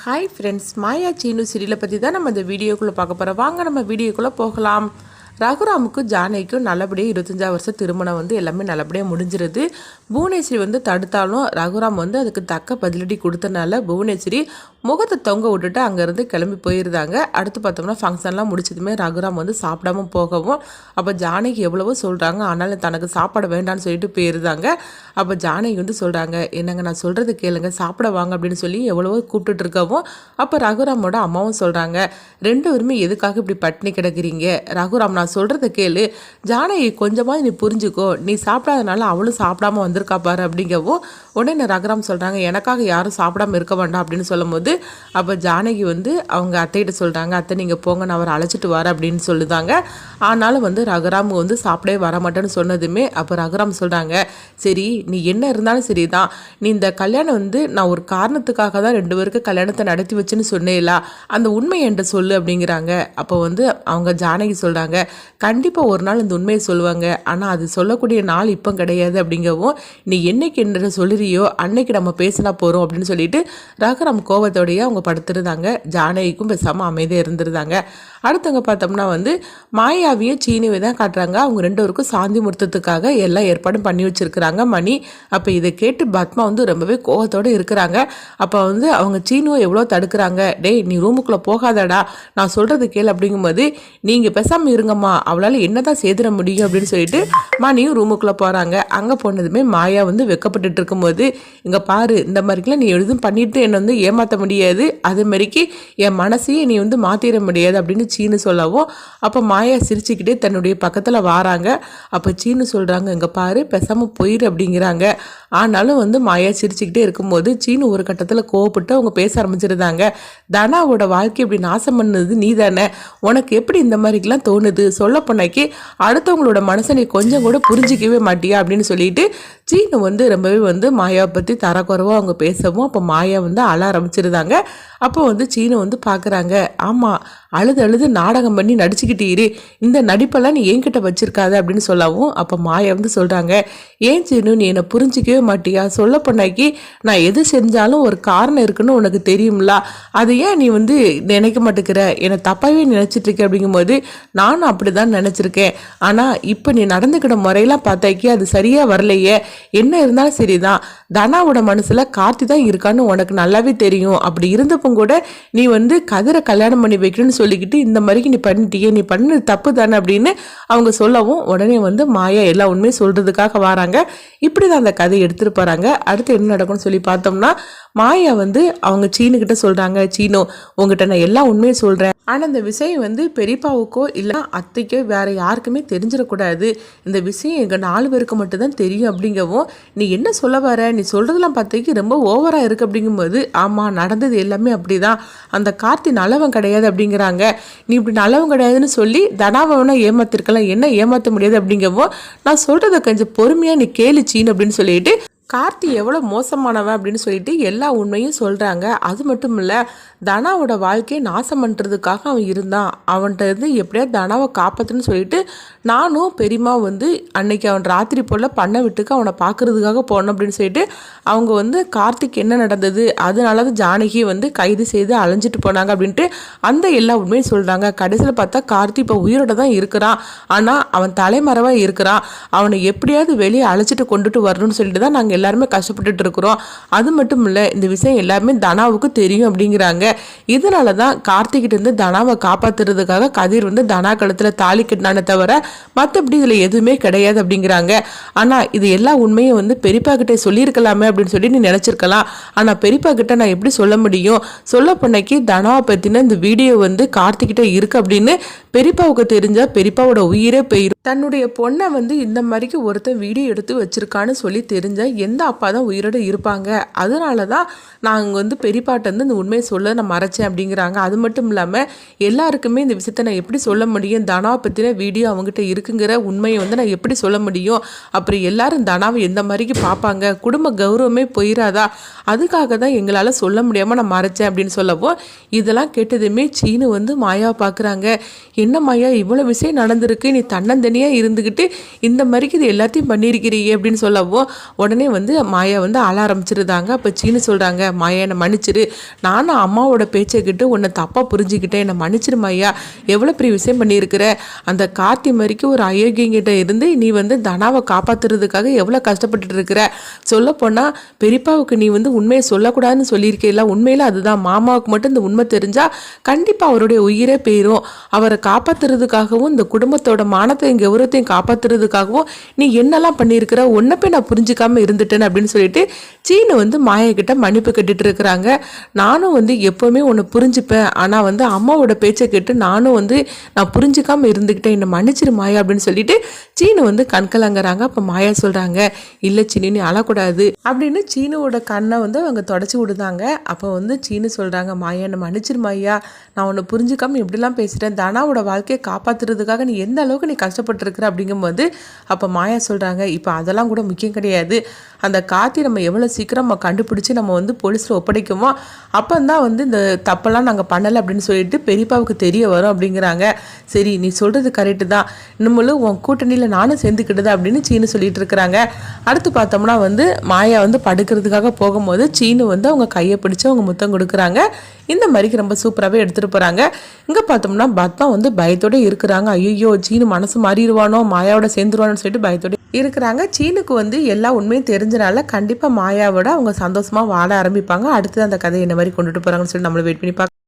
Hi friends, மாயா சீனு சீரியலை பற்றி தான் நம்ம இந்த வீடியோக்குள்ளே பார்க்க போகிறோம். வாங்க நம்ம வீடியோக்குள்ளே போகலாம். ரகுராமுக்கும் ஜானகிக்கும் நல்லபடியாக 25 வருஷம் திருமணம் எல்லாமே நல்லபடியாக முடிஞ்சிருது. புவனேஸ்வரி தடுத்தாலும் ரகுராம் அதுக்கு தக்க பதிலடி கொடுத்தனால புவனேஸ்வரி முகத்தை தொங்க விட்டுட்டு அங்கேருந்து கிளம்பி போயிருந்தாங்க. அடுத்து பார்த்தோம்னா ஃபங்க்ஷன்லாம் முடிச்சதுமே ரகுராம் சாப்பிடாம போகவும் அப்போ ஜானகி எவ்வளவோ சொல்கிறாங்க, ஆனாலும் தனக்கு சாப்பாடு வேண்டான்னு சொல்லிட்டு போயிருந்தாங்க. அப்போ ஜானகி சொல்கிறாங்க, என்னங்க நான் சொல்கிறது கேளுங்க, சாப்பிட வாங்க அப்படின்னு சொல்லி எவ்வளவோ கூப்பிட்டுட்டு இருக்கவும் அப்போ ரகுராமோட அம்மாவும் சொல்கிறாங்க, 2 பேருமே எதுக்காக இப்படி பட்டினி கிடக்குறீங்க? ரகுராம் நான் சொல்கிறத கேளு, ஜானகி கொஞ்சமாக நீ புரிஞ்சுக்கோ, நீ சாப்பிடாதனால அவளும் சாப்பிடாம வந்திருக்கா பாரு அப்படிங்கவும் உடனே ரகுராம் சொல்கிறாங்க, எனக்காக யாரும் சாப்பிடாம இருக்க வேண்டாம் அப்படின்னு சொல்லும் போது அப்போ ஜானகி அவங்க அத்தைகிட்ட சொல்கிறாங்க, அத்தை நீங்கள் போங்க, நான் அவரை அழைச்சிட்டு வரேன் அப்படின்னு சொல்லுதாங்க. ஆனாலும் ரகுராம் சாப்பிடவே வர மாட்டேன்னு சொன்னதுமே அப்போ ரகுராம் சொல்கிறாங்க, சரி நீ என்ன இருந்தாலும் சரி தான், நீ இந்த கல்யாணம் நான் ஒரு காரணத்துக்காக தான் 2 பேருக்கு கல்யாணத்தை நடத்தி வச்சுன்னு சொன்னேலா, அந்த உண்மை என்கிட்ட சொல்லு அப்படிங்கிறாங்க. அப்போ அவங்க ஜானகி சொல்கிறாங்க, கண்டிப்பாக ஒரு நாள் இந்த உண்மையை சொல்லுவாங்க, ஆனால் அது சொல்லக்கூடிய நாள் இப்போ கிடையாது அப்படிங்கவும் நீ என்னைக்கு என்ன சொல்லுறியோ அன்னைக்கு நம்ம பேசினா போகிறோம் அப்படின்னு சொல்லிட்டு ரகுராம் கோவத்தோடையே அவங்க படுத்துருந்தாங்க. ஜானகிக்கும் பேசாமல் அமைதியாக இருந்துருந்தாங்க. அடுத்தவங்க பார்த்தோம்னா மாயாவையும் சீனியை தான் காட்டுறாங்க. அவங்க 2 பேருக்கும் சாந்தி முகூர்த்தத்துக்காக எல்லா ஏற்பாடும் பண்ணி வச்சுருக்கிறாங்க மணி. அப்போ இதை கேட்டு பத்மா ரொம்பவே கோவத்தோடு இருக்கிறாங்க. அப்போ அவங்க சீனுவை எவ்வளோ தடுக்கிறாங்க, டேய் நீ ரூமுக்குள்ளே போகாதடா, நான் சொல்கிறது கேளு அப்படிங்கும்போது நீங்கள் பேசாமல் இருங்கம்மா, அவளால் என்ன தான் சேதிட முடியும் அப்படின்னு சொல்லிட்டு மணியும் ரூமுக்குள்ளே போகிறாங்க. அங்கே போனதுமே மாயா வெக்கப்பட்டு இருக்கும்போது, இங்கே பாரு, இந்த மாதிரிக்கெலாம் நீ எதுவும் பண்ணிட்டு என்னை ஏமாற்ற முடியாது, அதே மாதிரிக்கு என் மனசையே நீ மாற்றிட முடியாது அப்படின்னு சீனு சொல்லவும் அப்போ மாயா சிரிச்சுக்கிட்டே தன்னுடைய பக்கத்தில் வாராங்க. அப்போ சீனு சொல்கிறாங்க, இங்கே பாரு பேசாமல் போயிரு அப்படிங்கிறாங்க. ஆனாலும் மாயா சிரிச்சுக்கிட்டே இருக்கும்போது சீனு ஒரு கட்டத்தில் கோவப்பட்டு அவங்க பேச ஆரம்பிச்சிருந்தாங்க. தனாவோட வாழ்க்கை இப்படி நாசம் பண்ணது நீ தானே, உனக்கு எப்படி இந்த மாதிரிக்கெலாம் தோணுது, சொல்ல போனாக்கி அடுத்தவங்களோட மனசை நீ கொஞ்சம் கூட புரிஞ்சிக்கவே மாட்டியா அப்படின்னு சொல்லிட்டு சீனு ரொம்பவே மாயாவை பற்றி தரக்குறவோ அவங்க பேசவும் அப்போ மாயா அழ ஆரம்பிச்சிருந்தாங்க. அப்போ சீனு பார்க்குறாங்க, ஆமாம் அழுது நாடகம் பண்ணி நடிச்சுக்கிட்டீரு, இந்த நடிப்பெல்லாம் நீ என்கிட்ட வச்சிருக்காத அப்படின்னு சொல்லவும் அப்போ மாயா சொல்கிறாங்க, ஏன் சீனு நீ என்னை புரிஞ்சிக்கவே மாட்டியா, சொல்ல போனாக்கி நான் எது செஞ்சாலும் ஒரு காரணம் இருக்குன்னு உனக்கு தெரியும்ல, அதை ஏன் நீ நினைக்க மாட்டேங்கிற, என்னை தப்பாகவே நினச்சிட்டு இருக்க அப்படிங்கும்போது நானும் அப்படி தான் நினச்சிருக்கேன், ஆனால் இப்போ நீ நடந்துக்கிற முறையெல்லாம் பார்த்தாக்கி அது சரியாக வரலையே, என்ன இருந்தாலும் சரிதான், தனாவோட மனசில் கார்த்தி தான் இருக்கான்னு உனக்கு நல்லாவே தெரியும், அப்படி இருந்தப்போ கூட நீ கதிரை கல்யாணம் பண்ணி வைக்கணும்னு சொல்லிக்கிட்டு இந்த மாதிரிக்கு நீ பண்ணிட்டியே, நீ பண்ணது தப்பு தானே அப்படின்னு அவங்க சொல்லவும் உடனே மாயா எல்லா உண்மையும் சொல்றதுக்காக வராங்க. இப்படி தான் அந்த கதையை எடுத்துட்டு போறாங்க. அடுத்து என்ன நடக்கும்னு சொல்லி பார்த்தோம்னா மாயா அவங்க சீனுக்கிட்ட சொல்றாங்க, சீனு உங்ககிட்ட நான் எல்லா உண்மையும் சொல்றேன், ஆனால் இந்த விஷயம் பெரியப்பாவுக்கோ இல்லை அத்தைக்கோ வேற யாருக்குமே தெரிஞ்சிடக்கூடாது, இந்த விஷயம் எங்கள் 4 பேருக்கு மட்டும்தான் தெரியும் அப்படிங்கவும் நீ என்ன சொல்ல வர, நீ சொல்றதெல்லாம் பார்த்திக்கு ரொம்ப ஓவராக இருக்கு அப்படிங்கும்போது ஆமாம் நடந்தது எல்லாமே அப்படிதான், அந்த கார்த்தி நல்லவன் கிடையாது அப்படிங்கிறாங்க, நீ இப்படி நல்லவன் கிடையாதுன்னு சொல்லி தனாவனை ஏமாத்திருக்கலாம், என்ன ஏமாற்ற முடியாது அப்படிங்கவும் நான் சொல்றதை கொஞ்சம் பொறுமையாக நீ கேளு சீனு அப்படின்னு சொல்லிட்டு கார்த்தி எவ்வளோ மோசமானவன் அப்படின்னு சொல்லிட்டு எல்லா உண்மையும் சொல்கிறாங்க. அது மட்டும் இல்லை, தனாவோட வாழ்க்கையை நாசம் பண்ணுறதுக்காக அவன் இருந்தான், அவன்கிட்ட எப்படியாவது தனாவை காப்பாற்றுன்னு சொல்லிட்டு நானும் பெரியமா அன்னைக்கு அவன் ராத்திரி போல் பண்ண விட்டுக்கு அவனை பார்க்குறதுக்காக போனோம் அப்படின்னு சொல்லிட்டு அவங்க கார்த்திக் என்ன நடந்தது, அதனால தான் ஜானகி கைது செய்து அலைஞ்சிட்டு போனாங்க அப்படின்ட்டு அந்த எல்லா உண்மையும் சொல்கிறாங்க. கடைசியில் பார்த்தா கார்த்தி இப்போ உயிரோட தான் இருக்கிறான், ஆனால் அவன் தலைமறைவாக இருக்கிறான், அவனை எப்படியாவது வெளியே அழைச்சிட்டு கொண்டுட்டு வரணும்னு சொல்லிட்டு தான் நாங்கள் எல்லாருமே கஷ்டப்பட்டுட்டு இருக்கிறோம். அது மட்டும் இல்லை, இந்த விஷயம் எல்லாருமே தனாவுக்கு தெரியும் அப்படிங்கிறாங்க. இதனால தான் கார்த்திகிட்ட இருந்து தனாவை காப்பாத்துறதுக்காக கதிர் தனா கழுத்தில் தாலி கட்டினானே தவிர மற்றபடி இதில் எதுவுமே கிடையாது அப்படிங்கிறாங்க. ஆனால் இது எல்லா உண்மையும் பெரியப்பா கிட்டே சொல்லியிருக்கலாமே அப்படின்னு சொல்லி நீ நினச்சிருக்கலாம், ஆனால் பெரியப்பா கிட்ட நான் எப்படி சொல்ல முடியும், சொல்ல போனைக்கு தனாவை பற்றின இந்த வீடியோ கார்த்திகிட்ட இருக்கு அப்படின்னு பெரியப்பாவுக்கு தெரிஞ்சா பெரியப்பாவோட உயிரே போயிடும். தன்னுடைய பொண்ணை இந்த மாதிரிக்கு ஒருத்தர் வீடியோ எடுத்து வச்சிருக்கான்னு சொல்லி தெரிஞ்சா எந்த அப்பா தான் உயிரோடு இருப்பாங்க, அதனால தான் நாங்கள் பெரியப்பாட்ட இந்த உண்மையை சொல்ல நான் மறைச்சேன் அப்படிங்கிறாங்க. அது மட்டும் இல்லாமல் எல்லாருக்குமே இந்த விஷயத்தை நான் எப்படி சொல்ல முடியும், தனாவை பற்றின வீடியோ அவங்ககிட்ட இருக்குங்கிற உண்மையை நான் எப்படி சொல்ல முடியும், அப்புறம் எல்லாரும் தனாவை எந்த மாதிரிக்கு பார்ப்பாங்க, குடும்ப கௌரவமே போயிடாதா, அதுக்காக தான் எங்களால் சொல்ல முடியாமல் நான் மறைச்சேன் அப்படின்னு சொல்லவும் இதெல்லாம் கேட்டதுமே சீனு மாயாவை பார்க்குறாங்க, என்ன மாயா இவ்வளோ விஷயம் நடந்திருக்கு, நீ தன்னந்தனியாக இருந்துக்கிட்டு இந்த மாதிரிக்கு இது எல்லாத்தையும் பண்ணியிருக்கிறீங்க அப்படின்னு சொல்லவும் உடனே வந்து மாயா வந்து அழ ஆரம்பிச்சிருந்தாங்க. அப்போ சீனு சொல்கிறாங்க, மாயா என்னை மன்னிச்சிரு, நானும் அம்மாவோட பேச்சை கிட்டு உன்னை தப்பாக புரிஞ்சுக்கிட்டேன், என்னை மன்னிச்சிரு மாயா, எவ்வளோ பெரிய விஷயம் பண்ணியிருக்கிற, அந்த கார்த்தி மாதிரிக்கு ஒரு அயோக்கியங்கிட்ட இருந்து நீ வந்து தனாவை காப்பாற்றுறதுக்காக எவ்வளோ கஷ்டப்பட்டுட்டு இருக்கிற. சொல்லப்போனால் பெரியப்பாவுக்கு நீ வந்து உண்மையை சொல்லக்கூடாதுன்னு சொல்லியிருக்கேல்ல, உண்மையில் அதுதான். மாமாவுக்கு மட்டும் இந்த உண்மை தெரிஞ்சால் கண்டிப்பாக அவருடைய உயிரே போயிடும். அவரை காப்பாற்றுறதுக்காகவும் இந்த குடும்பத்தோட மானத்தையும் கௌரவத்தையும் காப்பாற்றுறதுக்காகவும் நீ என்னெல்லாம் பண்ணியிருக்கிற, ஒன்றை போய் நான் புரிஞ்சிக்காம இருந்துட்டேன் அப்படின்னு சொல்லிட்டு சீனு வந்து மாயா கிட்ட மன்னிப்பு கட்டிட்டு இருக்கிறாங்க. நானும் வந்து எப்போவுமே ஒன்று புரிஞ்சுப்பேன், ஆனால் வந்து அம்மாவோட பேச்சை கேட்டு நானும் வந்து நான் புரிஞ்சிக்காம இருந்துக்கிட்டேன், என்னை மன்னிச்சிரு மாயா அப்படின்னு சொல்லிட்டு சீனு வந்து கண்கலங்குறாங்க. அப்போ மாயா சொல்கிறாங்க, இல்லை சீனு நீ அழக்கூடாது அப்படின்னு சீனுவோட கண்ணை வந்து அவங்க தொடச்சி விடுதாங்க. அப்போ வந்து சீனு சொல்கிறாங்க, மாயா என்னை மன்னிச்சிரு மாயா, நான் உன்னை புரிஞ்சுக்காம எப்படிலாம் பேசிட்டேன், தனாவோட வாழ்க்கையை காப்பாற்றுறதுக்காக நீ எந்த அளவுக்கு நீ கஷ்டப்பட்டுருக்குற அப்படிங்கும்போது அப்போ மாயா சொல்கிறாங்க, இப்போ அதெல்லாம் கூட முக்கியம் கிடையாது, அந்த கார்த்தி நம்ம எவ்வளோ சீக்கிரம் நம்ம கண்டுபிடிச்சி நம்ம வந்து போலீஸில் ஒப்படைக்குமோ அப்போ தான் வந்து இந்த தப்பெல்லாம் நாங்கள் பண்ணலை அப்படின்னு சொல்லிட்டு பெரியப்பாவுக்கு தெரிய வரும் அப்படிங்கிறாங்க. சரி நீ சொல்கிறது கரெக்டு தான், நம்மளும் உன் கூட்டணியில் நானும் சேர்ந்துக்கிட்டது அப்படின்னு சீனு சொல்லிட்டு இருக்கிறாங்க. அடுத்து பார்த்தோம்னா வந்து மாயா வந்து படுக்கிறதுக்காக போகும்போது சீனு வந்து அவங்க கையை பிடிச்சி அவங்க முத்தம் கொடுக்குறாங்க. இந்த மாதிரிக்கு ரொம்ப சூப்பராகவே எடுத்துகிட்டு போகிறாங்க. இங்கே பார்த்தோம்னா பத்மா வந்து பயத்தோடு இருக்கிறாங்க. ஐயோ சீனு மனசு மாறிடுவானோ, மாயாவோட சேர்ந்துருவானு சொல்லிட்டு பயத்தோடு இருக்கிறாங்க. சீனுக்கு வந்து எல்லா உண்மையும் தெரிஞ்சனால கண்டிப்பாக மாயாவோட அவங்க சந்தோஷமாக வாழ ஆரம்பிப்பாங்க. அடுத்து அந்த கதையை என்ன மாதிரி கொண்டுட்டு போகிறாங்கன்னு சொல்லி நம்மளை வெயிட் பண்ணி பார்க்க